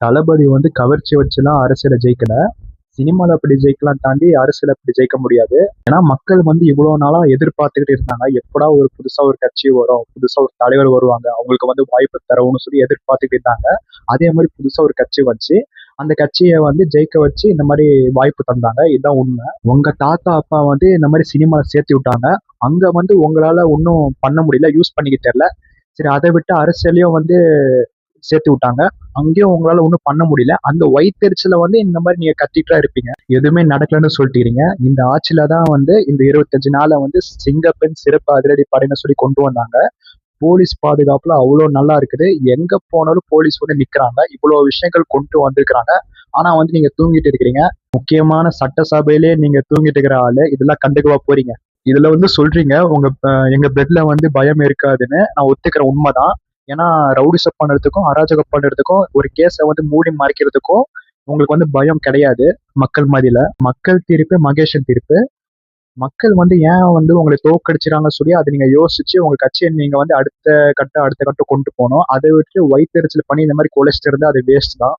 தளபதி வந்து கவர்ச்சி வச்சுலாம் அரசியல ஜெயிக்கல. சினிமால அப்படி ஜெயிக்கலாம் தாண்டி அரசியல அப்படி ஜெயிக்க முடியாது. ஏன்னா மக்கள் வந்து இவ்வளவு நாளா எதிர்பார்த்துக்கிட்டு இருந்தாங்க. எப்படா ஒரு புதுசா ஒரு கட்சி வரும், புதுசா ஒரு தலைவர் வருவாங்க, அவங்களுக்கு வந்து வாய்ப்பு தரவுன்னு சொல்லி எதிர்பார்த்துக்கிட்டு இருந்தாங்க. அதே மாதிரி புதுசா ஒரு கட்சி வச்சு அந்த கட்சியை வந்து ஜெயிக்க வச்சு இந்த மாதிரி வாய்ப்பு தந்தாங்க. இதுதான் உண்மை. உங்க தாத்தா அப்பா வந்து இந்த மாதிரி சினிமால சேர்த்து விட்டாங்க. அங்க வந்து உங்களால ஒன்றும் பண்ண முடியல, யூஸ் பண்ணிக்க தெரியல. சரி, அதை விட்டு அரசியலையும் வந்து சேர்த்து விட்டாங்க. அங்கேயும் உங்களால ஒன்றும் பண்ண முடியல. அந்த வயித்தெரிச்சல வந்து இந்த மாதிரி நீங்க கத்திட்டா இருப்பீங்க. எதுவுமே நடக்கலன்னு சொல்லிட்டீங்க. இந்த ஆட்சியில தான் வந்து இந்த 25 நாள வந்து சிங்கப்பெண் சிறப்பு அதிரடி படைன்னு சொல்லி கொண்டு வந்தாங்க. போலீஸ் பாதுகாப்புல அவ்வளோ நல்லா இருக்குது. எங்க போனாலும் போலீஸ் வந்து நிக்கிறாங்க. இவ்வளவு விஷயங்கள் கொண்டு வந்திருக்கிறாங்க. ஆனா வந்து நீங்க தூங்கிட்டு இருக்கிறீங்க. முக்கியமான சட்டசபையிலே நீங்க தூங்கிட்டு இருக்கிற ஆளு இதெல்லாம் கண்டுக்கவா போறீங்க? இதுல வந்து சொல்றீங்க எங்க பெட்ல வந்து பயம் இருக்காதுன்னு. நான் ஒத்துக்கிறேன், உண்மைதான். ஏன்னா ரவுடிசம் பண்றதுக்கும் அராஜகம் பண்றதுக்கும் ஒரு கேஸை வந்து மூடி மறைக்கிறதுக்கும் உங்களுக்கு வந்து பயம் கிடையாது மக்கள் மத்தியில. மக்கள் தீர்ப்பு மகேஷன் தீர்ப்பு. மக்கள் வந்து ஏன் வந்து உங்களை தோற்கடிச்சிடாங்கன்னு சொல்லி அதை நீங்க யோசிச்சு உங்க கட்சியை நீங்க வந்து அடுத்த கட்டம் கொண்டு போகணும். அதை விட்டு வயிற்றுச்சல் பண்ணி இந்த மாதிரி குலைச்சிட்டு இருந்தா அது வேஸ்ட் தான்.